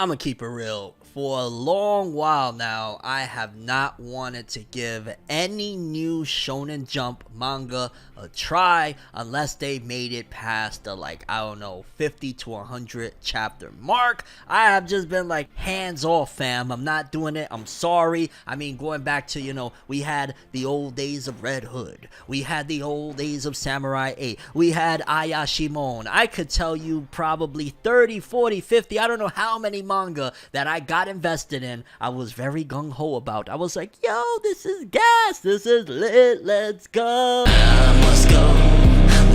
I'm gonna keep it real. For a long while now, I have not wanted to give any new Shonen Jump manga a try unless they made it past the, like, I don't know, 50 to 100 chapter mark. I have just been like, hands off, fam. I'm not doing it. I'm sorry. I mean, going back to, we had the old days of Red Hood. We had the old days of Samurai 8. We had Ayashimon. I could tell you probably 30, 40, 50, I don't know how many manga that I got invested in. I was very gung-ho about. I was like, yo, this is gas. This is lit. Let's go. I must go,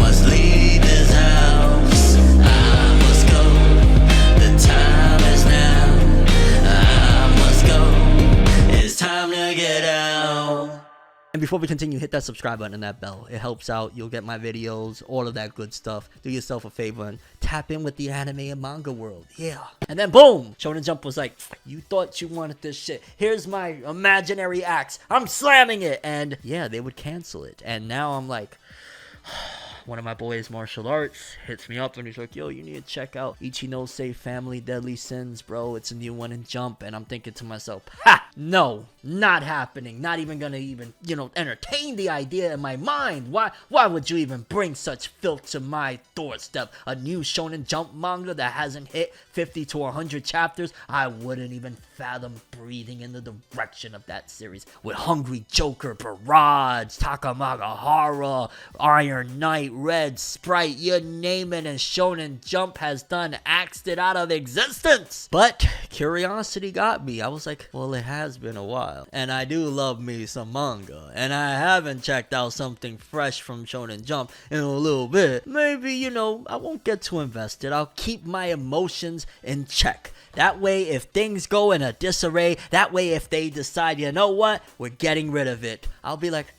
must leave this house. I must go, the time is now. I must go, it's time to get out. And before we continue, hit that subscribe button and that bell. It helps out. You'll get my videos, all of that good stuff. Do yourself a favor and tap in with the anime and manga world. Yeah. And then boom, Shonen Jump was like, you thought you wanted this shit. Here's my imaginary axe. I'm slamming it. And yeah, they would cancel it. And now I'm like, one of my boys, martial arts, hits me up and he's like, yo, you need to check out Ichinose Family Deadly Sins, bro. It's a new one in Jump. And I'm thinking to myself, ha, no, not happening. Not even gonna even, entertain the idea in my mind. Why would you even bring such filth to my doorstep? A new Shonen Jump manga that hasn't hit 50 to 100 chapters? I wouldn't even fathom breathing in the direction of that series. With Hungry Joker, Barrage, Takamagahara, Iron Knight, Red Sprite, you name it, and Shonen Jump has done axed it out of existence. But curiosity got me. I was like, well, it has been a while, and I do love me some manga, and I haven't checked out something fresh from Shonen Jump in a little bit. Maybe, I won't get too invested. I'll keep my emotions in check. That way, if things go in a disarray, that way if they decide, you know what, we're getting rid of it, I'll be like,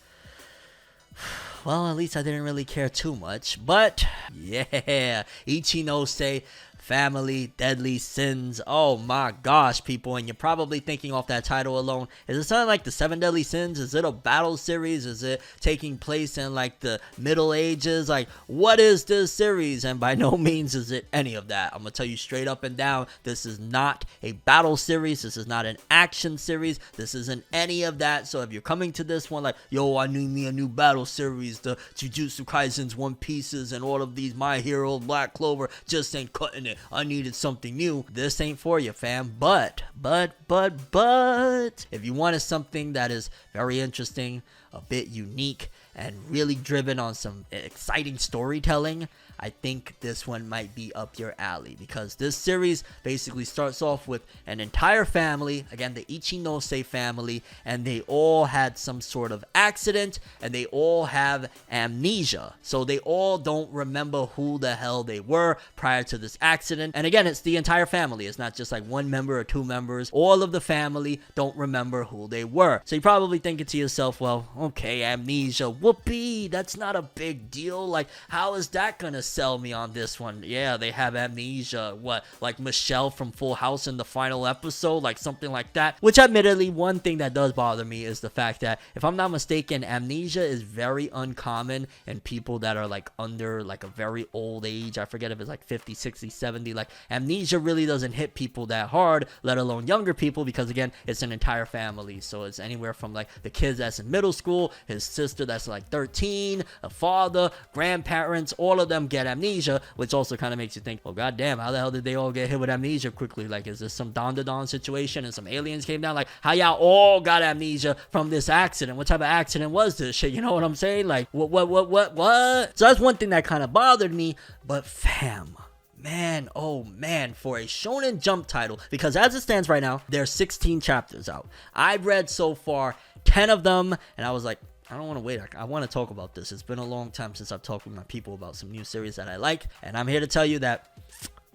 well, at least I didn't really care too much. But yeah, Ichinose Family Deadly Sins. Oh my gosh, people. And you're probably thinking off that title alone, is it something like the 7 Deadly Sins? Is it a battle series? Is it taking place in like the Middle Ages? Like, what is this series? And by no means is it any of that. I'm gonna tell you straight up and down, this is not a battle series. This is not an action series. This isn't any of that. So if you're coming to this one like, yo, I need me a new battle series, the Jujutsu Kaisens, One Pieces, and all of these My Hero, Black Clover just ain't cutting it. I needed something new. This ain't for you, fam. But if you wanted something that is very interesting, a bit unique, and really driven on some exciting storytelling, I think this one might be up your alley, because this series basically starts off with an entire family, again, the Ichinose family, and they all had some sort of accident, and they all have amnesia. So they all don't remember who the hell they were prior to this accident. And again, it's the entire family. It's not just like one member or two members. All of the family don't remember who they were. So you're probably thinking to yourself, well, okay, amnesia, whoopee, that's not a big deal. Like, how is that gonna sell me on this one? Yeah, they have amnesia. What, like Michelle from Full House in the final episode? Like something like that. Which admittedly, one thing that does bother me is the fact that, if I'm not mistaken, amnesia is very uncommon in people that are like under like a very old age. I forget if it's like 50, 60, 70. Like, amnesia really doesn't hit people that hard, let alone younger people, because again, it's an entire family. So it's anywhere from like the kids that's in middle school, his sister that's like 13, a father, grandparents, all of them get amnesia, which also kind of makes you think, well, goddamn, how the hell did they all get hit with amnesia quickly? Like, is this some Don to Don situation and some aliens came down? Like, how y'all all got amnesia from this accident? What type of accident was this shit? You know what I'm saying? Like, what? So that's one thing that kind of bothered me. But fam, man, oh man, for a Shonen Jump title, because as it stands right now, there's 16 chapters out. I've read so far 10 of them, and I was like, I don't want to wait. I want to talk about this. It's been a long time since I've talked with my people about some new series that I like, and I'm here to tell you that,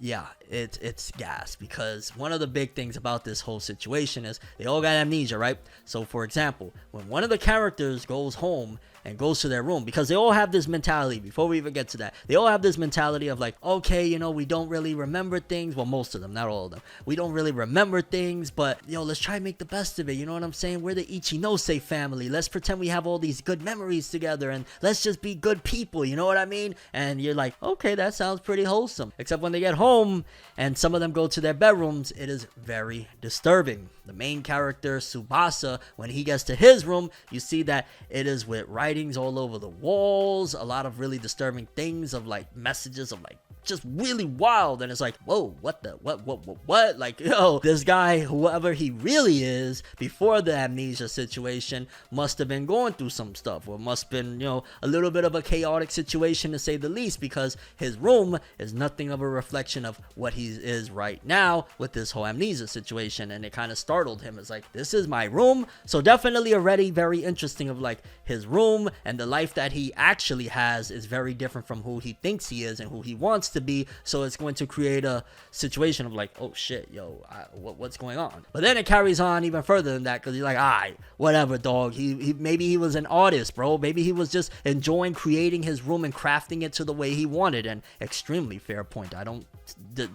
yeah, it's gas, because one of the big things about this whole situation is they all got amnesia, right? So for example, when one of the characters goes home, and goes to their room, because they all have this mentality. Before we even get to that, they all have this mentality of like, okay, you know, we don't really remember things. Well, most of them, not all of them. We don't really remember things, but yo, let's try and make the best of it. You know what I'm saying? We're the Ichinose family. Let's pretend we have all these good memories together, and let's just be good people. You know what I mean? And you're like, okay, that sounds pretty wholesome. Except when they get home and some of them go to their bedrooms, it is very disturbing. The main character, Tsubasa, when he gets to his room, you see that it is with writings all over the walls, a lot of really disturbing things of like messages of like just really wild. And it's like, whoa, what the what like, yo, this guy, whoever he really is before the amnesia situation, must have been going through some stuff, or must have been, you know, a little bit of a chaotic situation to say the least, because his room is nothing of a reflection of what he is right now with this whole amnesia situation. And it kind of startled him. It's like, this is my room. So definitely already very interesting of like his room, and the life that he actually has is very different from who he thinks he is and who he wants to be. So it's going to create a situation of like, oh shit, yo, what's going on? But then it carries on even further than that, because you're like, alright, whatever, dog. He maybe he was an artist, bro. Maybe he was just enjoying creating his room and crafting it to the way he wanted. And extremely fair point. I don't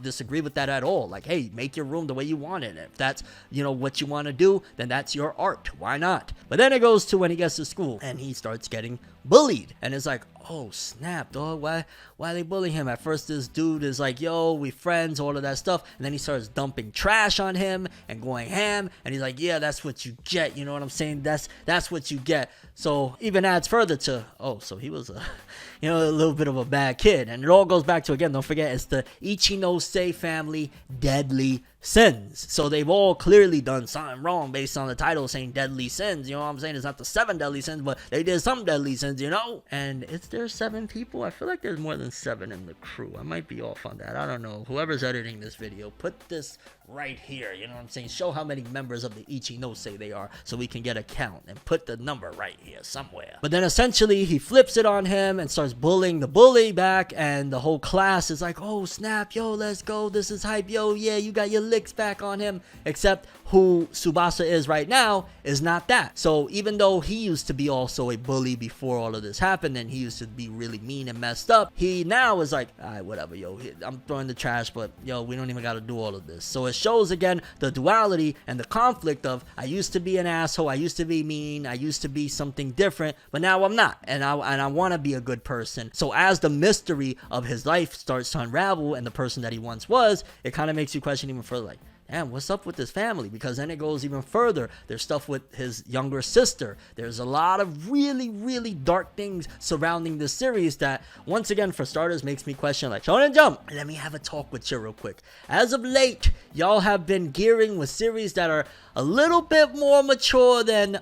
disagree with that at all. Like, hey, make your room the way you want it. If that's, you know, what you want to do, then that's your art. Why not? But then it goes to when he gets to school and he starts getting bullied, and it's like, oh snap, dog, why are they bullying him? At first this dude is like, yo, we friends, all of that stuff, and then he starts dumping trash on him and going ham, and he's like, yeah, that's what you get, you know what I'm saying? That's what you get. So even adds further to, oh, so he was a you know, a little bit of a bad kid. And it all goes back to, again, don't forget, it's the Ichinose family deadly sins. So they've all clearly done something wrong based on the title saying deadly sins. You know what I'm saying? It's not the 7 deadly sins, but they did some deadly sins, you know? And is there 7 people? I feel like there's more than 7 in the crew. I might be off on that. I don't know. Whoever's editing this video, put this right here. You know what I'm saying? Show how many members of the Ichinose they are so we can get a count, and put the number right here somewhere. But then essentially he flips it on him and starts bullying the bully back, and the whole class is like, oh snap, yo, let's go, this is hype, yo, yeah, you got your licks back on him. Except who Tsubasa is right now is not that. So even though he used to be also a bully before all of this happened, and he used to be really mean and messed up, he now is like, alright, whatever, yo, I'm throwing the trash, but yo, we don't even gotta do all of this. So it shows again the duality and the conflict of, I used to be an asshole, I used to be mean, I used to be something different, but now I'm not, and I want to be a good person. So as the mystery of his life starts to unravel and the person that he once was, it kind of makes you question even further, like, damn, what's up with this family? Because then it goes even further. There's stuff with his younger sister. There's a lot of really, really dark things surrounding this series that, once again, for starters, makes me question, like, Shonen Jump, let me have a talk with you real quick. As of late, y'all have been gearing with series that are a little bit more mature than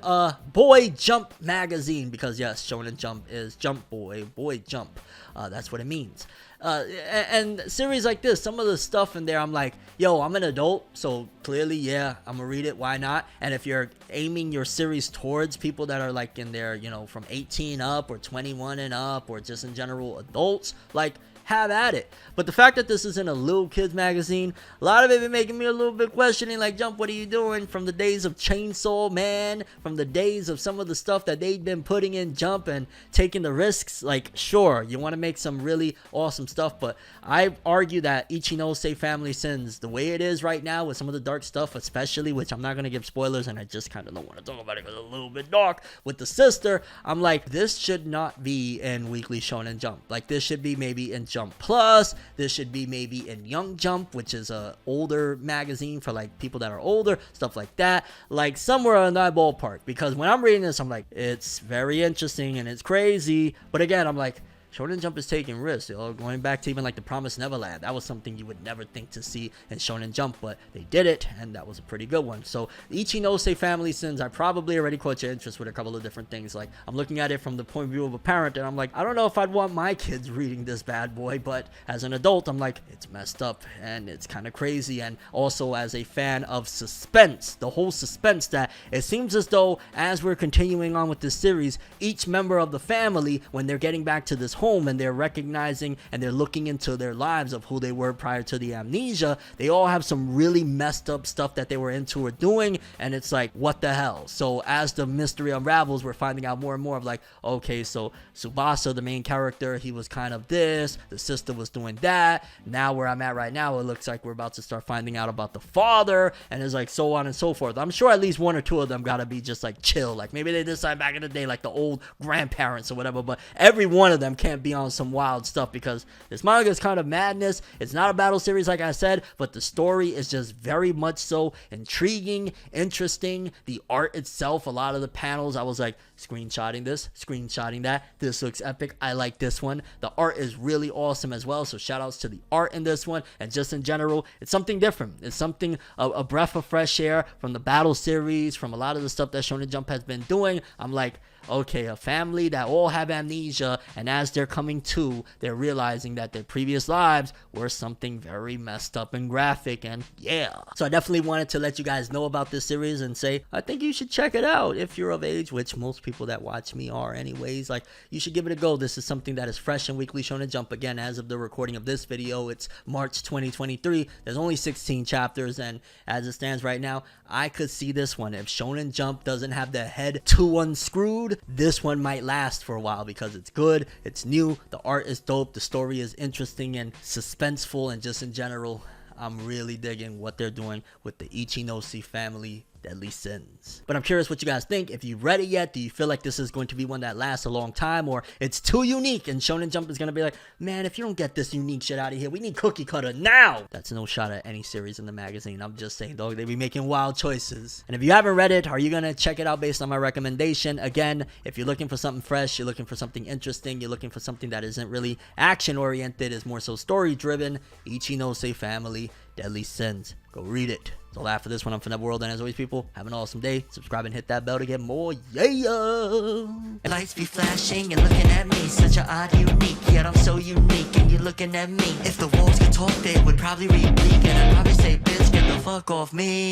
Boy Jump magazine, because yes, Shonen Jump is Jump Boy, Boy Jump. That's what it means. And series like this, some of the stuff in there, I'm like, yo, I'm an adult, so clearly, yeah, I'm gonna read it, why not? And if you're aiming your series towards people that are like in their, you know, from 18 up or 21 and up, or just in general adults, like, have at it. But the fact that this isn't a little kids magazine, a lot of it been making me a little bit questioning, like, Jump, what are you doing? From the days of Chainsaw Man, from the days of some of the stuff that they've been putting in Jump and taking the risks, like, sure, you want to make some really awesome stuff, but I argue that Ichinose Family Sins, the way it is right now with some of the dark stuff, especially, which I'm not going to give spoilers, and I just kind of don't want to talk about it because it's a little bit dark, with the sister, I'm like, this should not be in Weekly Shonen Jump. Like, this should be maybe in Jump Plus, this should be maybe in Young Jump, which is a older magazine for like people that are older, stuff like that, like somewhere in that ballpark. Because when I'm reading this, I'm like, it's very interesting and it's crazy, but again, I'm like, Shonen Jump is taking risks, you know, going back to even like the Promised Neverland. That was something you would never think to see in Shonen Jump, but they did it, and that was a pretty good one. So Ichinose Family Sins, I probably already caught your interest with a couple of different things. Like, I'm looking at it from the point of view of a parent, and I'm like, I don't know if I'd want my kids reading this bad boy, but as an adult, I'm like, it's messed up, and it's kind of crazy. And also as a fan of suspense, the whole suspense that it seems as though as we're continuing on with this series, each member of the family, when they're getting back to this home and they're recognizing and they're looking into their lives of who they were prior to the amnesia, they all have some really messed up stuff that they were into or doing, and it's like, what the hell? So as the mystery unravels, we're finding out more and more of like, okay, so Tsubasa, the main character, he was kind of this, the sister was doing that. Now where I'm at right now, it looks like we're about to start finding out about the father, and it's like so on and so forth. I'm sure at least one or two of them gotta be just like chill, like maybe they decided back in the day, like the old grandparents or whatever, but every one of them can't be on some wild stuff, because this manga is kind of madness. It's not a battle series like I said, but the story is just very much so intriguing, interesting. The art itself, a lot of the panels, I was like screenshotting this, screenshotting that. This looks epic. I like this one. The art is really awesome as well, so shout outs to the art in this one. And just in general, it's something different. It's something, a breath of fresh air from the battle series, from a lot of the stuff that Shonen Jump has been doing. I'm like, okay, a family that all have amnesia, and as they're coming to, they're realizing that their previous lives were something very messed up and graphic, and yeah. So I definitely wanted to let you guys know about this series and say, I think you should check it out if you're of age, which most people that watch me are anyways. Like, you should give it a go. This is something that is fresh in Weekly Shonen Jump. Again, as of the recording of this video, it's March 2023. There's only 16 chapters, and as it stands right now, I could see this one. If Shonen Jump doesn't have the head too unscrewed, this one might last for a while, because it's good, it's new, the art is dope, the story is interesting and suspenseful, and just in general, I'm really digging what they're doing with the Ichinose family Deadly Sins. But I'm curious what you guys think. If you've read it yet, do you feel like this is going to be one that lasts a long time, or it's too unique and Shonen Jump is going to be like, man, if you don't get this unique shit out of here, we need Cookie Cutter now? That's no shot at any series in the magazine. I'm just saying, dog, they be making wild choices. And if you haven't read it, are you going to check it out based on my recommendation? Again, if you're looking for something fresh, you're looking for something interesting, you're looking for something that isn't really action oriented, is more so story driven, Ichinose family Deadly Sins. Go read it. That's all I have for this one. I'm ForneverWorld, and as always, people, have an awesome day. Subscribe and hit that bell to get more. Yeah! Lights be flashing and looking at me, such a odd, unique, yet I'm so unique, and you're looking at me. If the walls could talk, they would probably read bleak, and I'd probably say, bitch, get the fuck off me.